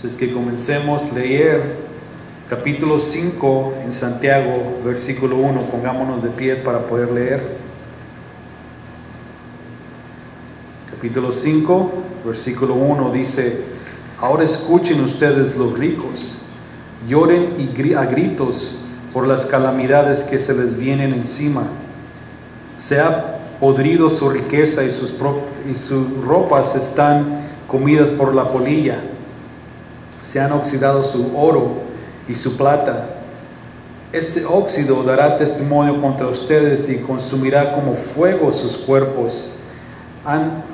Entonces que comencemos a leer capítulo 5 en Santiago, versículo 1. Pongámonos de pie para poder leer. Capítulo 5, versículo 1 dice: Ahora escuchen ustedes los ricos, lloren a gritos por las calamidades que se les vienen encima. Se ha podrido su riqueza y sus ropas están comidas por la polilla. Se han oxidado su oro y su plata. Ese óxido dará testimonio contra ustedes y consumirá como fuego sus cuerpos. Han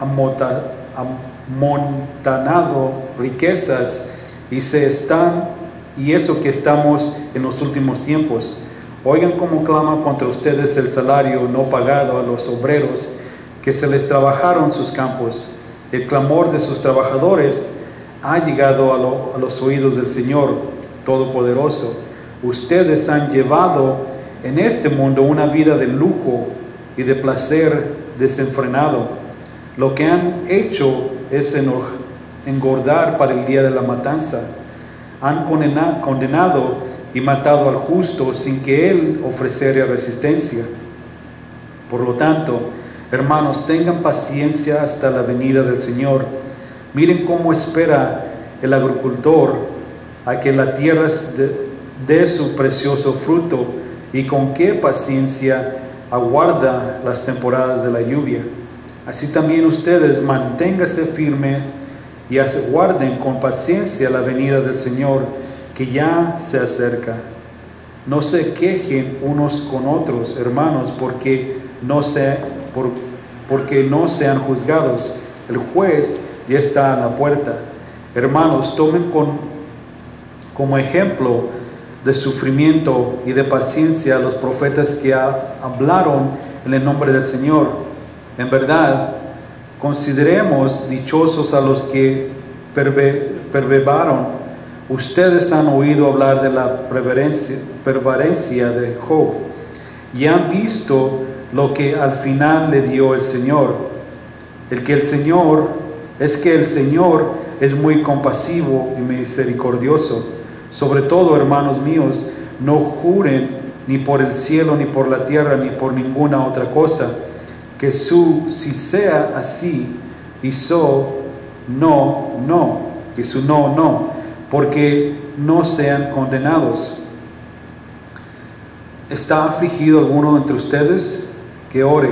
amontonado riquezas y eso que estamos en los últimos tiempos. Oigan cómo clama contra ustedes el salario no pagado a los obreros que se les trabajaron sus campos. El clamor de sus trabajadores ha llegado a los oídos del Señor Todopoderoso. Ustedes han llevado en este mundo una vida de lujo y de placer desenfrenado. Lo que han hecho es engordar para el día de la matanza. Han condenado y matado al justo sin que él ofreciera resistencia. Por lo tanto, hermanos, tengan paciencia hasta la venida del Señor. Miren cómo espera el agricultor a que la tierra dé su precioso fruto y con qué paciencia aguarda las temporadas de la lluvia. Así también ustedes manténganse firmes y aguarden con paciencia la venida del Señor, que ya se acerca. No se quejen unos con otros, hermanos, porque no sean juzgados. El juez ya está a la puerta. Hermanos, tomen como ejemplo de sufrimiento y de paciencia a los profetas que hablaron en el nombre del Señor. En verdad, consideremos dichosos a los que perseveraron. Ustedes han oído hablar de la perseverancia de Job y han visto lo que al final le dio el Señor. El Señor es muy compasivo y misericordioso. Sobre todo, hermanos míos, no juren ni por el cielo, ni por la tierra, ni por ninguna otra cosa, que si sea así, y no, porque no sean condenados. ¿Está afligido alguno entre ustedes? Que ore.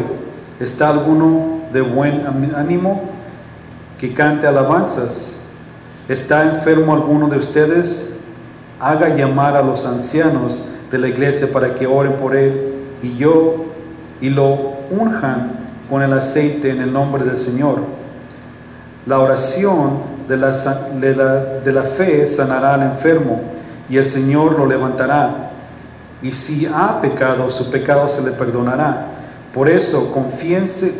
¿Está alguno de buen ánimo? Que cante alabanzas. ¿Está enfermo alguno de ustedes? Haga llamar a los ancianos de la iglesia para que oren por él y lo unjan con el aceite en el nombre del Señor. La oración de la fe sanará al enfermo y el Señor lo levantará. Y si ha pecado, su pecado se le perdonará. Por eso confiesen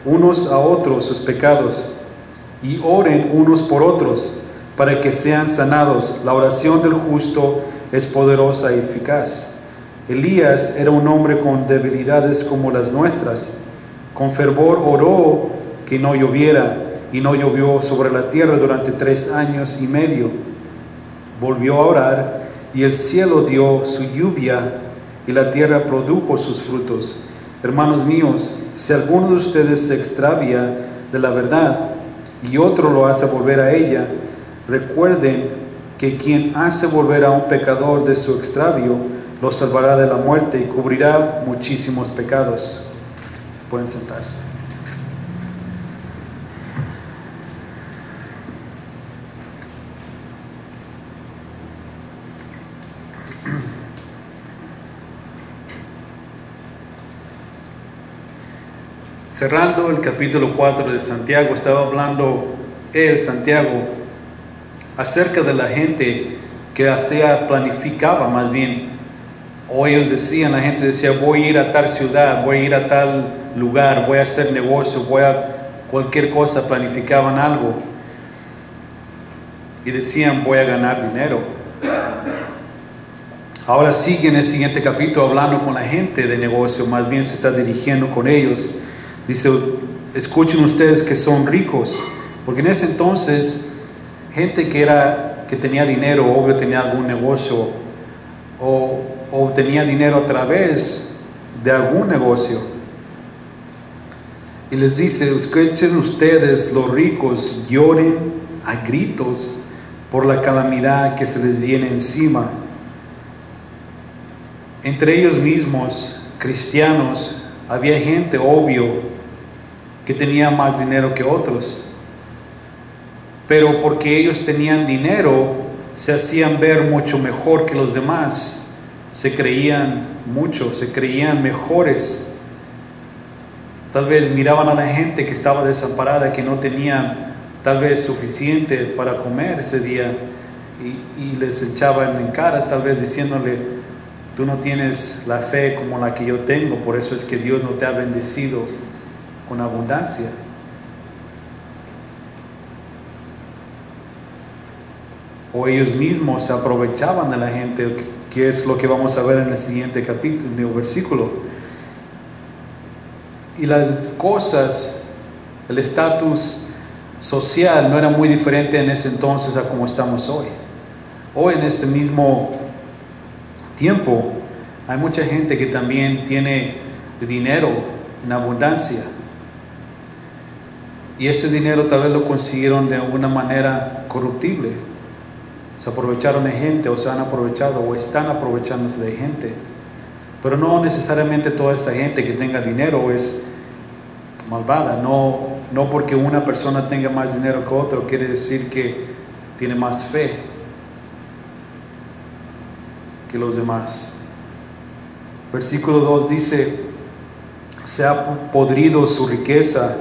unos a otros sus pecados y oren unos por otros para que sean sanados. La oración del justo es poderosa y eficaz. Elías era un hombre con debilidades como las nuestras. Con fervor oró que no lloviera, y no llovió sobre la tierra durante 3 años y medio. Volvió a orar, y el cielo dio su lluvia, y la tierra produjo sus frutos. Hermanos míos, si alguno de ustedes se extravía de la verdad, y otro lo hace volver a ella, recuerden que quien hace volver a un pecador de su extravio, lo salvará de la muerte y cubrirá muchísimos pecados. Pueden sentarse. Cerrando el capítulo 4 de Santiago, estaba hablando Santiago acerca de la gente que planificaba más bien. O ellos decían, la gente decía, voy a ir a tal ciudad, voy a ir a tal lugar, voy a hacer negocio, cualquier cosa, planificaban algo. Y decían, voy a ganar dinero. Ahora sigue en el siguiente capítulo hablando con la gente de negocio, más bien se está dirigiendo con ellos. Dice, escuchen ustedes que son ricos, porque en ese entonces, gente que tenía dinero, obvio tenía algún negocio, o tenía dinero a través de algún negocio. Y les dice, escuchen ustedes los ricos, lloren a gritos por la calamidad que se les viene encima. Entre ellos mismos, cristianos, había gente, obvio, que tenía más dinero que otros. Pero porque ellos tenían dinero, se hacían ver mucho mejor que los demás. Se creían mucho, se creían mejores. Tal vez miraban a la gente que estaba desamparada, que no tenía tal vez suficiente para comer ese día, y les echaban en cara, tal vez diciéndoles, tú no tienes la fe como la que yo tengo, por eso es que Dios no te ha bendecido con abundancia. O ellos mismos se aprovechaban de la gente, que es lo que vamos a ver en el siguiente capítulo, en el versículo. Y las cosas, el estatus social no era muy diferente en ese entonces a como estamos hoy. Hoy en este mismo tiempo hay mucha gente que también tiene dinero en abundancia, y ese dinero tal vez lo consiguieron de alguna manera corruptible. Se aprovecharon de gente, o se han aprovechado, o están aprovechándose de gente. Pero no necesariamente toda esa gente que tenga dinero es malvada. No porque una persona tenga más dinero que otro quiere decir que tiene más fe que los demás. Versículo 2 dice, se ha podrido su riqueza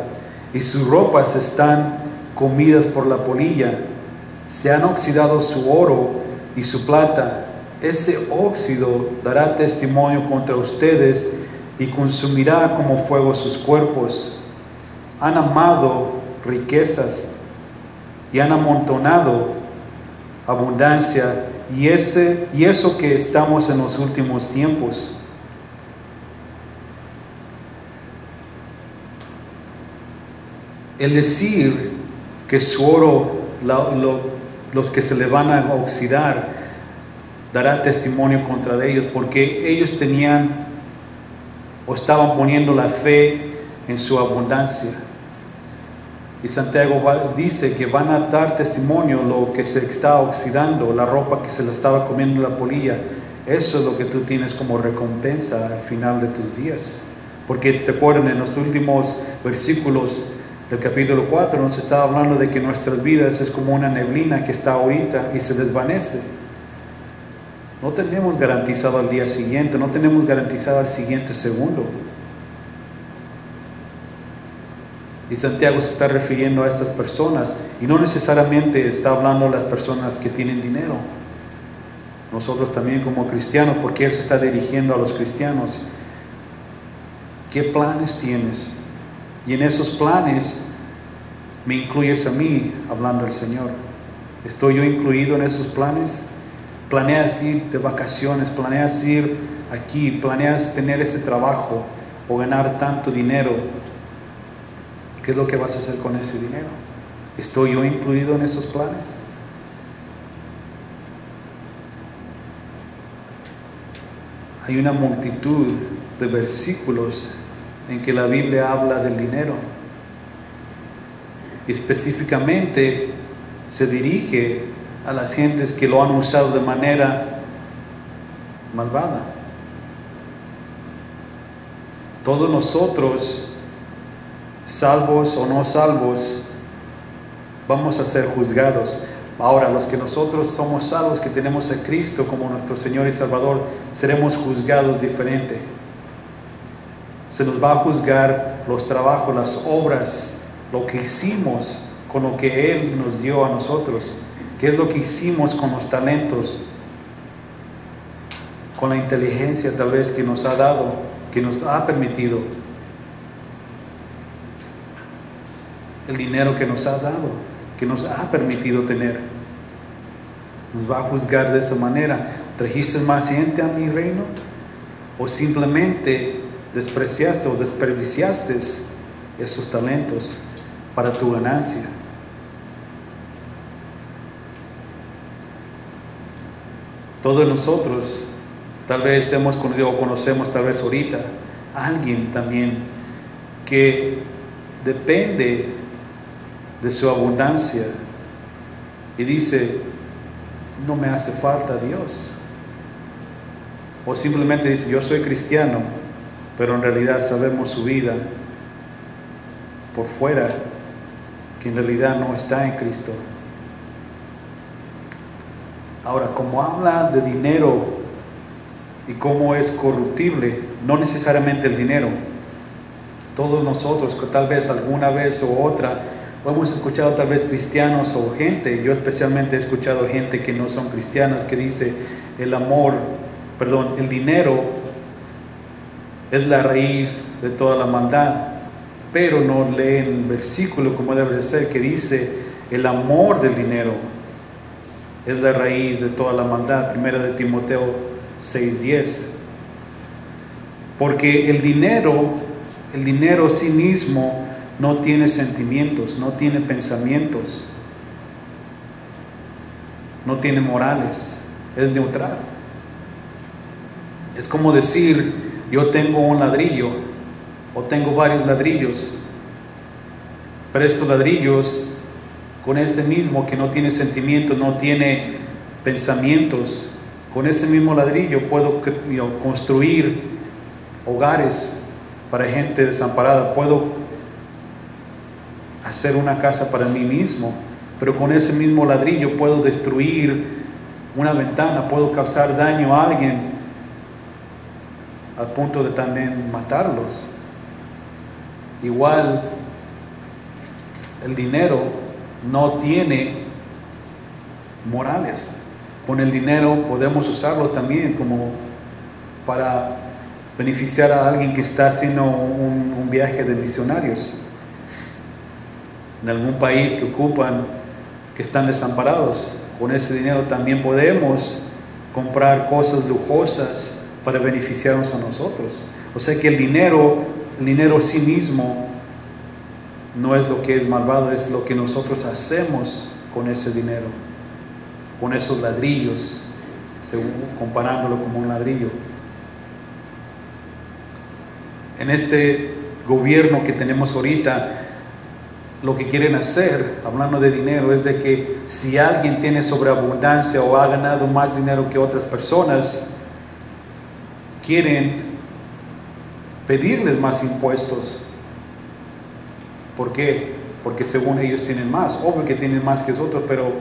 y sus ropas están comidas por la polilla. Se han oxidado su oro y su plata. Ese óxido dará testimonio contra ustedes y consumirá como fuego sus cuerpos. Han amado riquezas y han amontonado abundancia, y eso que estamos en los últimos tiempos. El decir que su oro, los que se le van a oxidar, dará testimonio contra ellos, porque ellos tenían o estaban poniendo la fe en su abundancia. Y Santiago dice que van a dar testimonio lo que se está oxidando, la ropa que se la estaba comiendo la polilla. Eso es lo que tú tienes como recompensa al final de tus días. Porque se acuerdan, en los últimos versículos del capítulo 4 nos está hablando de que nuestras vidas es como una neblina que está ahorita y se desvanece. No tenemos garantizado al día siguiente, no tenemos garantizado al siguiente segundo. Y Santiago se está refiriendo a estas personas, y no necesariamente está hablando de las personas que tienen dinero. Nosotros también como cristianos, porque Él se está dirigiendo a los cristianos. ¿Qué planes tienes? Y en esos planes me incluyes a mí, hablando el Señor. ¿Estoy yo incluido en esos planes? ¿Planeas ir de vacaciones? ¿Planeas ir aquí? ¿Planeas tener ese trabajo o ganar tanto dinero? ¿Qué es lo que vas a hacer con ese dinero? ¿Estoy yo incluido en esos planes? Hay una multitud de versículos en que la Biblia habla del dinero. Específicamente se dirige a las gentes que lo han usado de manera malvada. Todos nosotros, salvos o no salvos, vamos a ser juzgados. Ahora, los que nosotros somos salvos, que tenemos a Cristo como nuestro Señor y Salvador, seremos juzgados diferente. Se nos va a juzgar los trabajos, las obras, lo que hicimos con lo que Él nos dio a nosotros. ¿Qué es lo que hicimos con los talentos? Con la inteligencia tal vez que nos ha dado, que nos ha permitido. El dinero que nos ha dado, que nos ha permitido tener. Nos va a juzgar de esa manera. ¿Trajiste más gente a mi reino? ¿O simplemente despreciaste o desperdiciaste esos talentos para tu ganancia? Todos nosotros tal vez hemos conocido o conocemos tal vez ahorita a alguien también que depende de su abundancia y dice, no me hace falta Dios. O simplemente dice, yo soy cristiano, pero en realidad sabemos su vida por fuera, que en realidad no está en Cristo. Ahora, como habla de dinero y cómo es corruptible, no necesariamente el dinero. Todos nosotros, que tal vez alguna vez o otra, hemos escuchado tal vez cristianos o gente, yo especialmente he escuchado gente que no son cristianos, que dice, el dinero es la raíz de toda la maldad, pero no leen el versículo como debe de ser, que dice, el amor del dinero es la raíz de toda la maldad. 1 de Timoteo 6:10. Porque el dinero sí mismo no tiene sentimientos, no tiene pensamientos, no tiene morales, es neutral. Es como decir, yo tengo un ladrillo o tengo varios ladrillos, pero estos ladrillos, con este mismo que no tiene sentimientos, no tiene pensamientos, con ese mismo ladrillo puedo construir hogares para gente desamparada, puedo hacer una casa para mí mismo, pero con ese mismo ladrillo puedo destruir una ventana, puedo causar daño a alguien al punto de también matarlos. Igual el dinero no tiene morales. Con el dinero podemos usarlo también como para beneficiar a alguien que está haciendo un viaje de misionarios en algún país que están desamparados. Con ese dinero también podemos comprar cosas lujosas para beneficiarnos a nosotros. O sea que el dinero sí mismo no es lo que es malvado, es lo que nosotros hacemos con ese dinero, con esos ladrillos, comparándolo como un ladrillo. En este gobierno que tenemos ahorita, lo que quieren hacer, hablando de dinero, es de que si alguien tiene sobreabundancia o ha ganado más dinero que otras personas, quieren pedirles más impuestos. ¿Por qué? Porque según ellos tienen más. Obvio que tienen más que otros, pero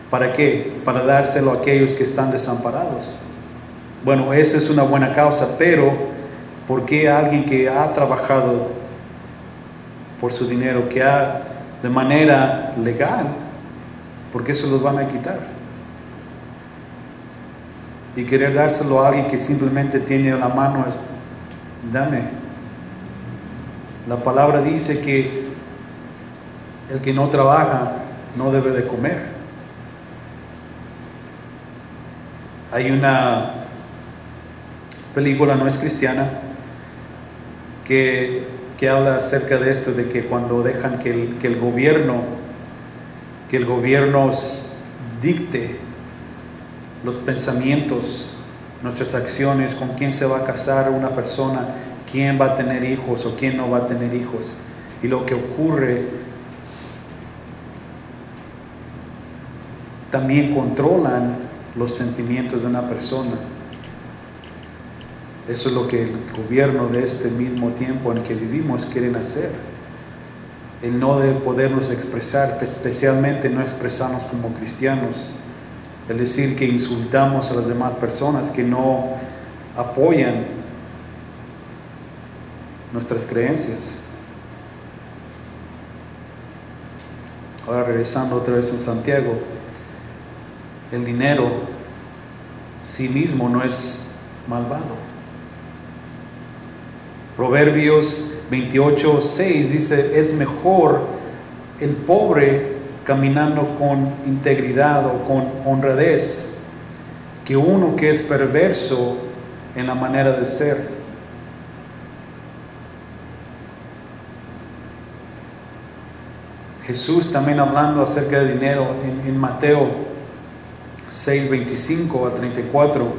¿para qué? Para dárselo a aquellos que están desamparados. Bueno, esa es una buena causa, pero ¿por qué alguien que ha trabajado por su dinero, que ha de manera legal, por qué se los van a quitar? Y querer dárselo a alguien que simplemente tiene la mano, dame. La palabra dice que el que no trabaja no debe de comer. Hay una película, no es cristiana, que habla acerca de esto, de que cuando dejan que el gobierno dicte los pensamientos, nuestras acciones, con quién se va a casar una persona, quién va a tener hijos o quién no va a tener hijos. Y lo que ocurre, también controlan los sentimientos de una persona. Eso es lo que el gobierno de este mismo tiempo en el que vivimos quieren hacer. El no de podernos expresar, especialmente no expresarnos como cristianos. El decir que insultamos a las demás personas que no apoyan nuestras creencias. Ahora regresando otra vez en Santiago, el dinero sí mismo no es malvado. Proverbios 28:6 dice, es mejor el pobre caminando con integridad o con honradez que uno que es perverso en la manera de ser. Jesús también hablando acerca de dinero en Mateo 6:25 a 34,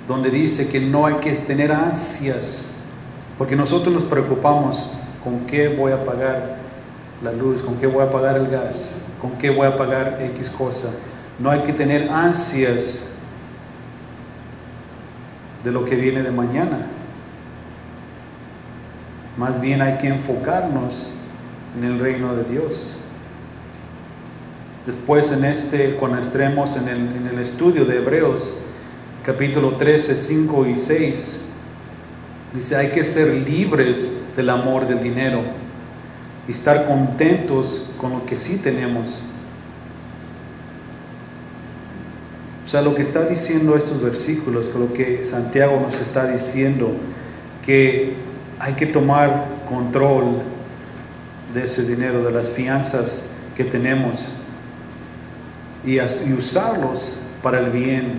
donde dice que no hay que tener ansias, porque nosotros nos preocupamos con qué voy a pagar la luz, con qué voy a pagar el gas, con qué voy a pagar X cosa. No hay que tener ansias de lo que viene de mañana. Más bien hay que enfocarnos en el reino de Dios. Después cuando entremos en el estudio de Hebreos, capítulo 13, 5 y 6, dice, hay que ser libres del amor del dinero y estar contentos con lo que sí tenemos. O sea, lo que está diciendo estos versículos, con lo que Santiago nos está diciendo, que hay que tomar control de ese dinero, de las finanzas que tenemos, y usarlos para el bien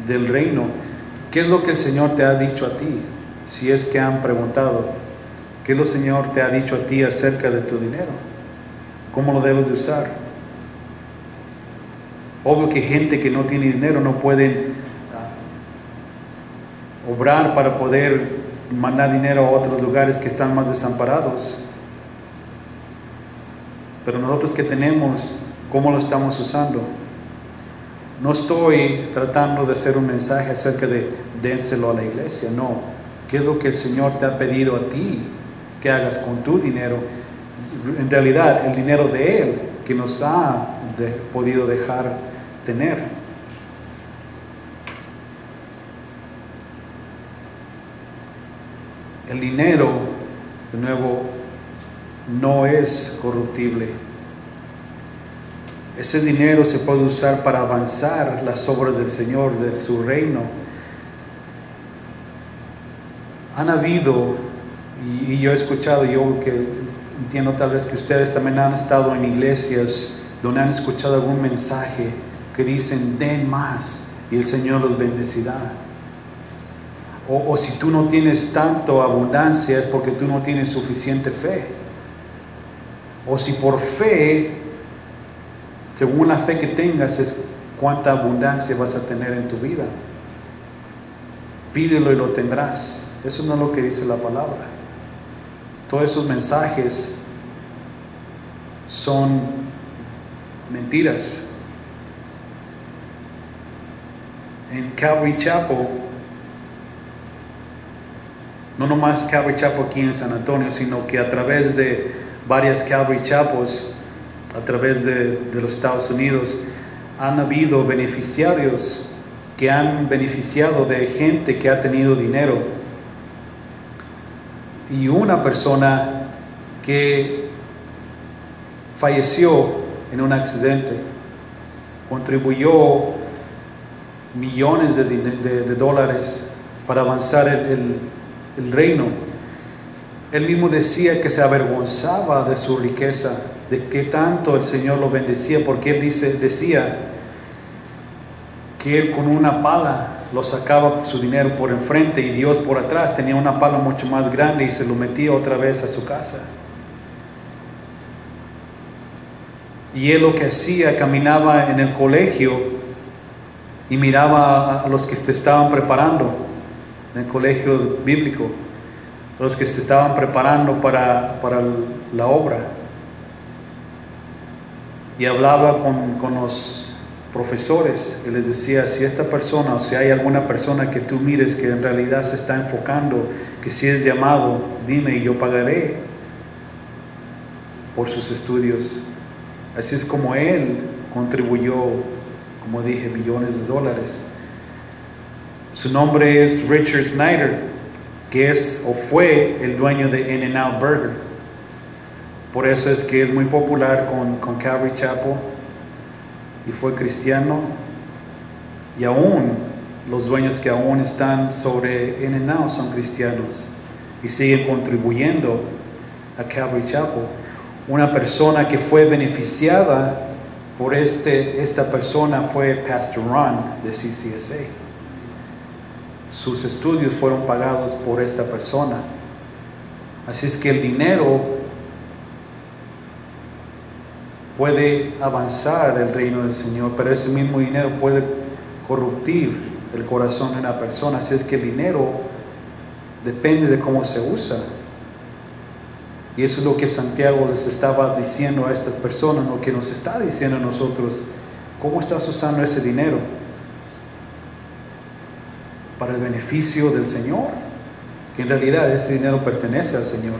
del reino. ¿Qué es lo que el Señor te ha dicho a ti? Si es que han preguntado, ¿qué es lo que el Señor te ha dicho a ti acerca de tu dinero? ¿Cómo lo debes de usar? Obvio que gente que no tiene dinero no puede obrar para poder mandar dinero a otros lugares que están más desamparados. Pero nosotros que tenemos, ¿cómo lo estamos usando? No estoy tratando de hacer un mensaje acerca de dénselo a la iglesia, no. ¿Qué es lo que el Señor te ha pedido a ti que hagas con tu dinero? En realidad, el dinero de Él que nos ha podido dejar tener. El dinero, de nuevo, no es corruptible. Ese dinero se puede usar para avanzar las obras del Señor, de su reino. Han habido, y yo he escuchado, yo que entiendo tal vez que ustedes también han estado en iglesias donde han escuchado algún mensaje que dicen, den más y el Señor los bendecirá. O si tú no tienes tanto abundancia es porque tú no tienes suficiente fe. O si por fe, según la fe que tengas, es cuánta abundancia vas a tener en tu vida. Pídelo y lo tendrás. Eso no es lo que dice la palabra. Todos esos mensajes son mentiras. En Calvary Chapel, no nomás Calvary Chapel aquí en San Antonio, sino que a través de varias Calvary Chapels a través de los Estados Unidos, han habido beneficiarios que han beneficiado de gente que ha tenido dinero, y una persona que falleció en un accidente contribuyó millones de dólares para avanzar el reino. Él mismo decía que se avergonzaba de su riqueza, de qué tanto el Señor lo bendecía, porque él decía que él con una pala lo sacaba su dinero por enfrente y Dios por atrás tenía una pala mucho más grande y se lo metía otra vez a su casa. Y él lo que hacía, caminaba en el colegio y miraba a los que se estaban preparando en el colegio bíblico, a los que se estaban preparando para la obra, y hablaba con los profesores y les decía: si esta persona, o si hay alguna persona que tú mires que en realidad se está enfocando, que si es llamado, dime y yo pagaré por sus estudios. Así es como él contribuyó, como dije, millones de dólares. Su nombre es Richard Snyder, que es o fue el dueño de In-N-Out Burger. Por eso es que es muy popular con Calvary Chapel, y fue cristiano, y aún los dueños que aún están sobre In-N-Out son cristianos y siguen contribuyendo a Calvary Chapel. Una persona que fue beneficiada por esta persona fue Pastor Ron de CCSA. Sus estudios fueron pagados por esta persona. Así es que el dinero puede avanzar el reino del Señor, pero ese mismo dinero puede corruptir el corazón de una persona. Así es que el dinero depende de cómo se usa. Y eso es lo que Santiago les estaba diciendo a estas personas, lo que nos está diciendo a nosotros. ¿Cómo estás usando ese dinero? ¿Para el beneficio del Señor? Que en realidad ese dinero pertenece al Señor.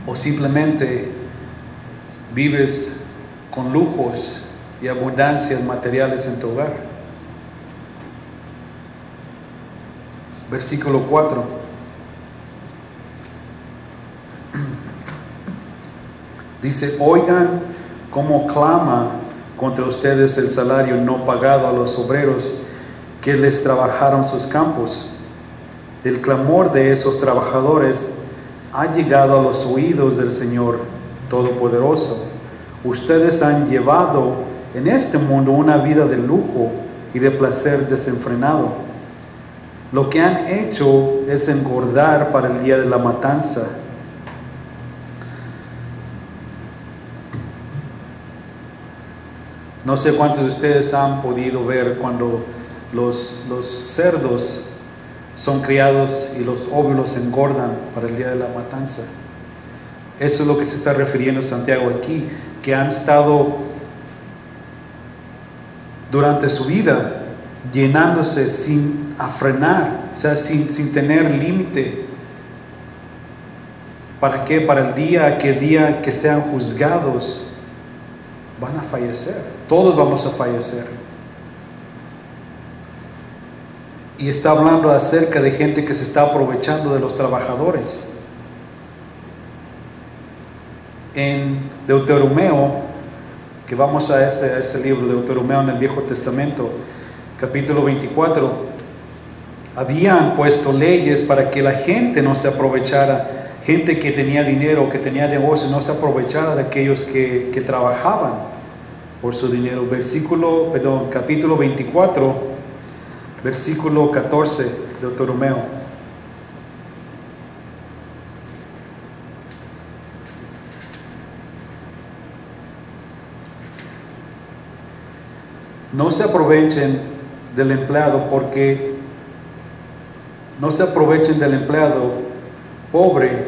O simplemente vives con lujos y abundancias materiales en tu hogar. Versículo 4. Dice: oigan cómo clama contra ustedes el salario no pagado a los obreros que les trabajaron sus campos. El clamor de esos trabajadores ha llegado a los oídos del Señor Todopoderoso. Ustedes han llevado en este mundo una vida de lujo y de placer desenfrenado. Lo que han hecho es engordar para el día de la matanza. No sé cuántos de ustedes han podido ver cuando los cerdos son criados y los óvulos engordan para el día de la matanza. Eso es lo que se está refiriendo Santiago aquí, que han estado durante su vida llenándose sin frenar, o sea, sin tener límite. ¿Para qué? Para el día que sean juzgados, van a fallecer. Todos vamos a fallecer. Y está hablando acerca de gente que se está aprovechando de los trabajadores. En Deuteronomio, que vamos a ese libro, Deuteronomio en el Viejo Testamento, capítulo 24, habían puesto leyes para que la gente no se aprovechara, gente que tenía dinero, que tenía negocio, no se aprovechara de aquellos que trabajaban por su dinero. Capítulo 24, versículo 14, Deuteronomio. No se aprovechen del empleado pobre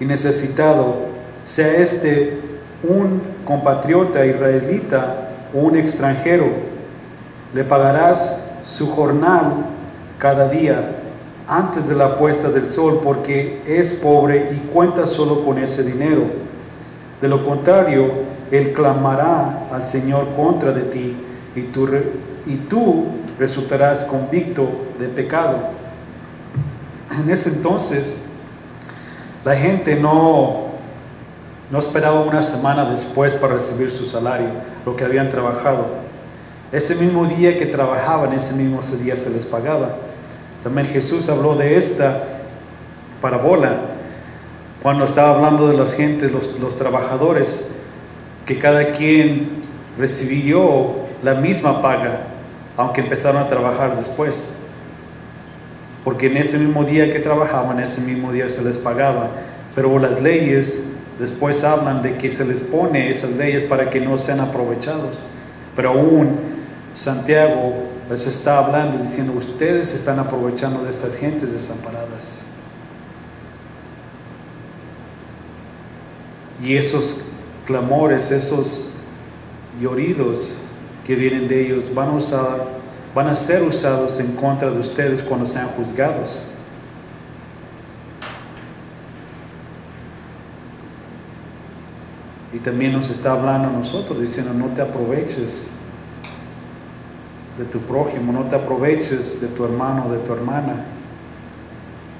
y necesitado, sea este un compatriota israelita o un extranjero. Le pagarás su jornal cada día antes de la puesta del sol, porque es pobre y cuenta solo con ese dinero. De lo contrario, él clamará al Señor contra de ti, y tú resultarás convicto de pecado. En ese entonces, la gente no esperaba una semana después para recibir su salario, lo que habían trabajado. Ese mismo día que trabajaban, ese mismo día se les pagaba. También Jesús habló de esta parábola cuando estaba hablando de las gentes, los trabajadores, que cada quien recibió la misma paga, aunque empezaron a trabajar después, porque en ese mismo día que trabajaban, ese mismo día se les pagaba. Pero las leyes después hablan de que se les pone esas leyes para que no sean aprovechados. Pero aún Santiago les está hablando, diciendo: ustedes se están aprovechando de estas gentes desamparadas. Y esos clamores, esos lloridos que vienen de ellos van a ser usados en contra de ustedes cuando sean juzgados. Y también nos está hablando a nosotros, diciendo: no te aproveches de tu prójimo, no te aproveches de tu hermano o de tu hermana.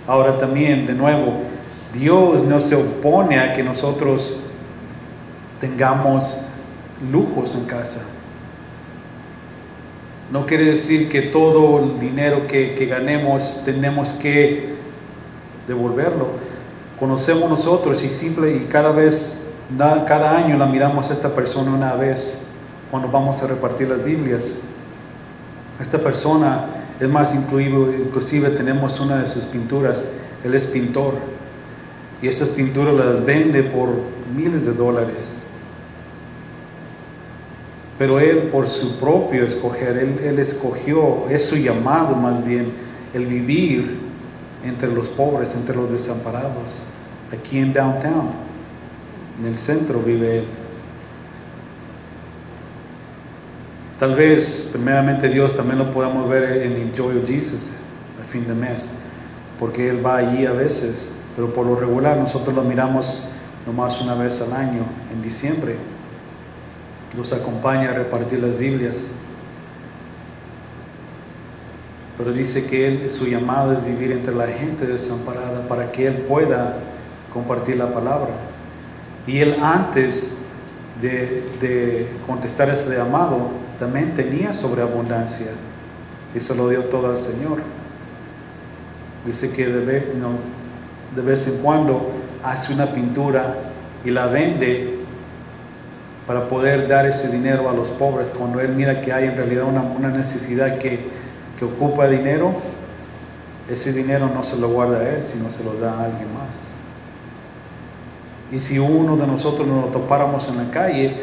Ahora también, de nuevo, Dios no se opone a que nosotros tengamos lujos en casa. No quiere decir que todo el dinero que ganemos tenemos que devolverlo. Conocemos nosotros y cada año la miramos a esta persona una vez cuando vamos a repartir las Biblias. Esta persona, es más, inclusive tenemos una de sus pinturas. Él es pintor y esas pinturas las vende por miles de dólares. Pero él, por su propio escoger, él escogió, es su llamado más bien, el vivir entre los pobres, entre los desamparados. Aquí en Downtown, en el centro vive él. Tal vez, primeramente Dios, también lo podamos ver en Enjoy Jesus, al fin de mes, porque él va allí a veces, pero por lo regular nosotros lo miramos nomás una vez al año, en diciembre. Nos acompaña a repartir las Biblias. Pero dice que su llamado es vivir entre la gente desamparada para que él pueda compartir la palabra. Y él, antes de contestar ese llamado, también tenía sobreabundancia y se lo dio todo al Señor. Dice que de vez en cuando hace una pintura y la vende para poder dar ese dinero a los pobres. Cuando él mira que hay en realidad una necesidad que ocupa dinero, ese dinero no se lo guarda a él, sino se lo da a alguien más. Y si uno de nosotros nos lo topáramos en la calle,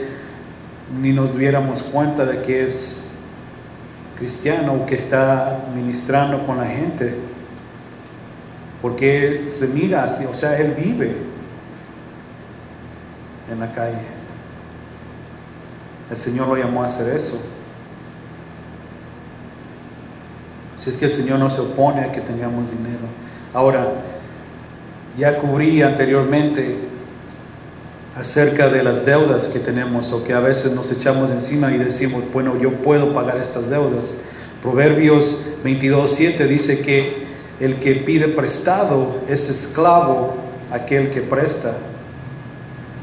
ni nos diéramos cuenta de que es cristiano o que está ministrando con la gente, porque se mira así, o sea, él vive en la calle. El Señor lo llamó a hacer eso. Si es que el Señor no se opone a que tengamos dinero. Ahora, ya cubrí anteriormente acerca de las deudas que tenemos, o que a veces nos echamos encima y decimos, bueno, yo puedo pagar estas deudas. Proverbios 22:7 dice que el que pide prestado es esclavo a aquel que presta.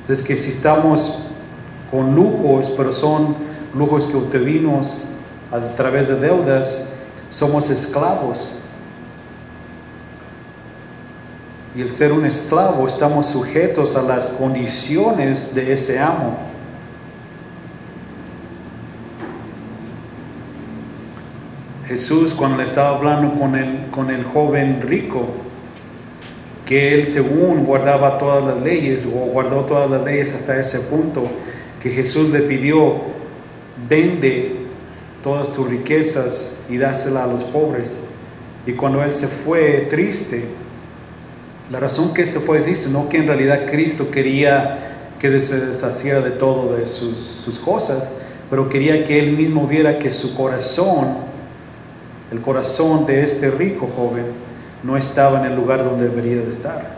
Entonces, que si estamos con lujos, pero son lujos que obtuvimos a través de deudas, somos esclavos. Y el ser un esclavo, estamos sujetos a las condiciones de ese amo. Jesús, cuando le estaba hablando con el joven rico, que él según guardaba todas las leyes, o guardó todas las leyes hasta ese punto, que Jesús le pidió, vende todas tus riquezas y dásela a los pobres. Y cuando él se fue triste, la razón que se fue triste, no que en realidad Cristo quería que se deshaciera de todo de sus cosas, pero quería que él mismo viera que su corazón, el corazón de este rico joven, no estaba en el lugar donde debería de estar.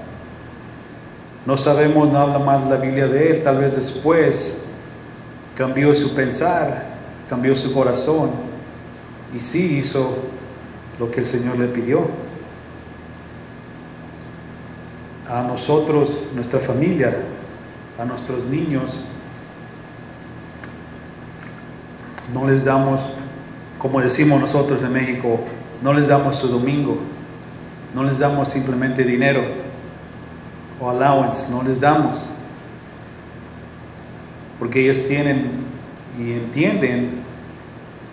No sabemos, no habla más la Biblia de él, tal vez después cambió su pensar, cambió su corazón y sí hizo lo que el Señor le pidió. A nosotros, nuestra familia, a nuestros niños, no les damos, como decimos nosotros en México, no les damos su domingo, no les damos simplemente dinero o allowance, no les damos, porque ellos tienen y entienden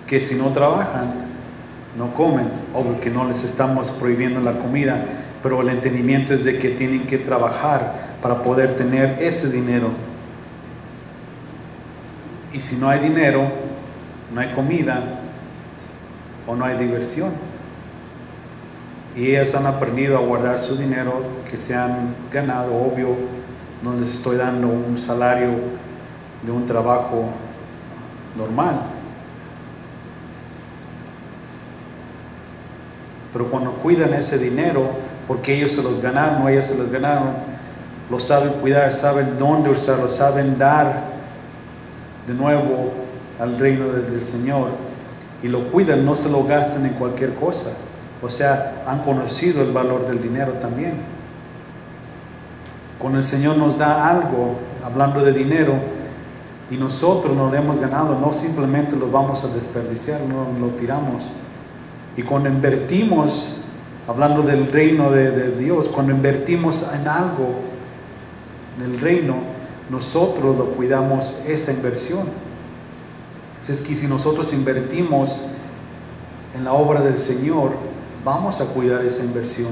que si no trabajan, no comen. Obvio que no les estamos prohibiendo la comida, pero el entendimiento es de que tienen que trabajar para poder tener ese dinero. Y si no hay dinero, no hay comida o no hay diversión. Y ellas han aprendido a guardar su dinero que se han ganado. Obvio, no les estoy dando un salario de un trabajo normal, pero cuando cuidan ese dinero, porque ellos se los ganaron o ellas se los ganaron, lo saben cuidar, saben dónde usarlo, saben dar de nuevo al reino del Señor, y lo cuidan, no se lo gastan en cualquier cosa. O sea, han conocido el valor del dinero también. Cuando el Señor nos da algo, hablando de dinero, y nosotros nos lo hemos ganado, no simplemente lo vamos a desperdiciar, no lo tiramos. Y cuando invertimos, hablando del reino de Dios, cuando invertimos en algo, en el reino, nosotros lo cuidamos esa inversión. Es que si nosotros invertimos en la obra del Señor, vamos a cuidar esa inversión.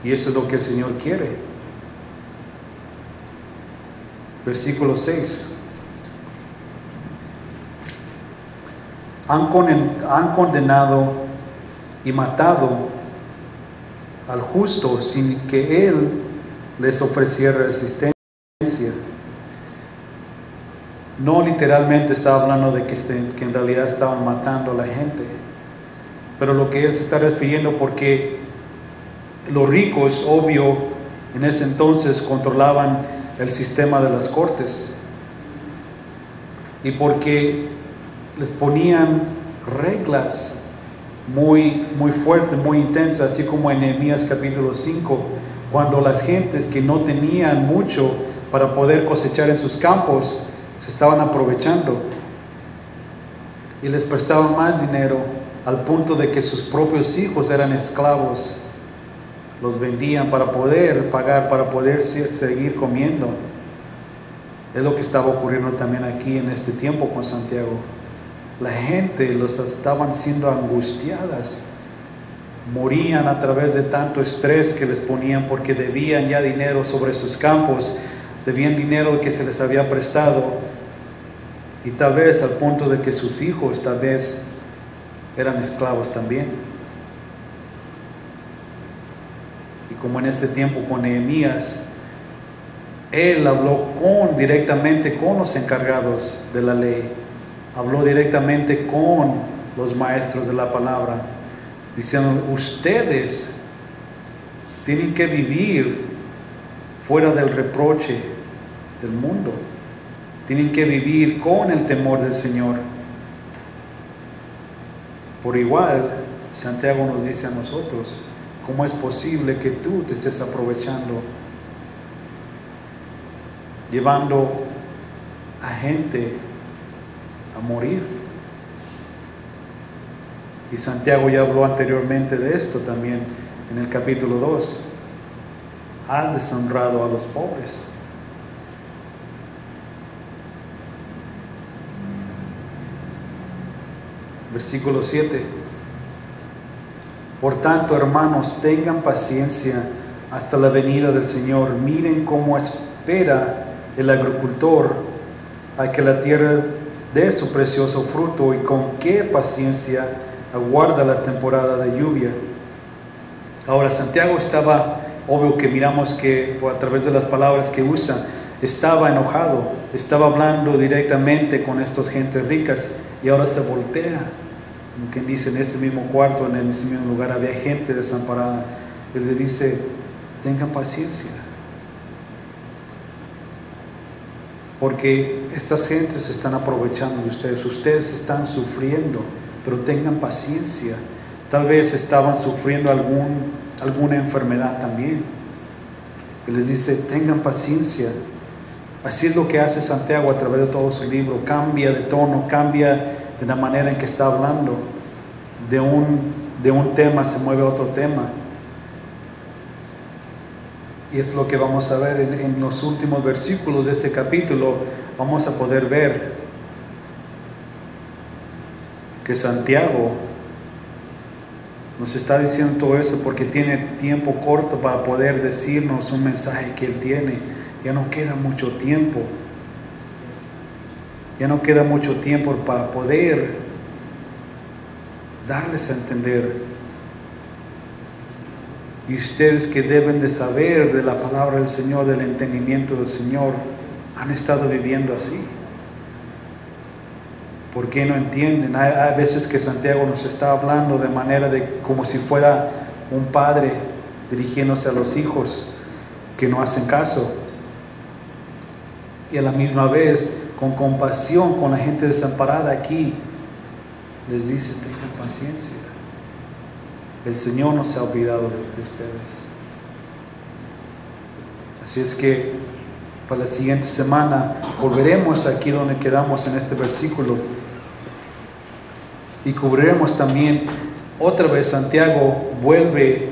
Y eso es lo que el Señor quiere. Versículo 6. Han condenado y matado al justo sin que Él les ofreciera resistencia. No literalmente estaba hablando de que en realidad estaban matando a la gente, pero lo que Él se está refiriendo, porque los ricos, obvio, en ese entonces controlaban el sistema de las cortes, y porque les ponían reglas muy fuertes, muy intensas, así como en Nehemías capítulo 5, cuando las gentes que no tenían mucho para poder cosechar en sus campos, se estaban aprovechando y les prestaban más dinero, al punto de que sus propios hijos eran esclavos, los vendían para poder pagar, para poder seguir comiendo. Es lo que estaba ocurriendo también aquí en este tiempo con Santiago. La gente los estaban siendo angustiadas, morían a través de tanto estrés que les ponían, porque debían ya dinero sobre sus campos, debían dinero que se les había prestado, y tal vez al punto de que sus hijos tal vez eran esclavos también. Y como en este tiempo con Nehemías, él habló directamente con los encargados de la ley, habló directamente con los maestros de la palabra, diciendo: ustedes tienen que vivir fuera del reproche del mundo, tienen que vivir con el temor del Señor. Por igual, Santiago nos dice a nosotros: ¿cómo es posible que tú te estés aprovechando, llevando a gente a morir? Y Santiago ya habló anteriormente de esto también en el capítulo 2. Has deshonrado a los pobres. Versículo 7. Por tanto, hermanos, tengan paciencia hasta la venida del Señor. Miren cómo espera el agricultor a que la tierra dé su precioso fruto, y con qué paciencia aguarda la temporada de lluvia. Ahora, Santiago estaba, obvio que miramos que a través de las palabras que usa, estaba enojado, estaba hablando directamente con estas gentes ricas, y ahora se voltea, como quien dice, en ese mismo cuarto, en ese mismo lugar había gente desamparada. Él le dice: tengan paciencia, porque estas gentes se están aprovechando de ustedes están sufriendo, pero tengan paciencia. Tal vez estaban sufriendo alguna enfermedad también. Él les dice: tengan paciencia. Así es lo que hace Santiago a través de todo su libro. Cambia de tono, cambia de la manera en que está hablando. De un tema se mueve a otro tema. Y es lo que vamos a ver en los últimos versículos de este capítulo. Vamos a poder ver que Santiago nos está diciendo todo eso porque tiene tiempo corto para poder decirnos un mensaje que él tiene. Ya no queda mucho tiempo. Ya no queda mucho tiempo para poder darles a entender. Y ustedes, que deben de saber de la palabra del Señor, del entendimiento del Señor, han estado viviendo así. ¿Por qué no entienden? Hay veces que Santiago nos está hablando de manera como si fuera un padre dirigiéndose a los hijos que no hacen caso. Y a la misma vez, con compasión con la gente desamparada aquí, les dice: tengan paciencia. El Señor no se ha olvidado de ustedes. Así es que para la siguiente semana volveremos aquí donde quedamos en este versículo, y cubriremos también otra vez Santiago vuelve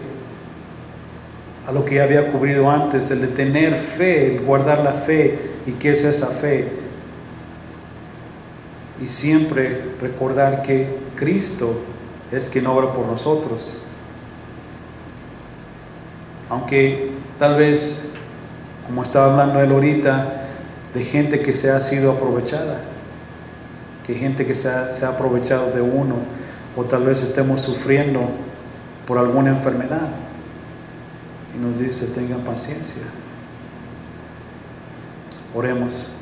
a lo que ya había cubrido antes, el de tener fe, el guardar la fe. ¿Y qué es esa fe? Y siempre recordar que Cristo es quien obra por nosotros. Aunque tal vez, como estaba hablando él ahorita, de gente que se ha sido aprovechada, que gente que se ha aprovechado de uno, o tal vez estemos sufriendo por alguna enfermedad. Y nos dice, tengan paciencia. Oremos.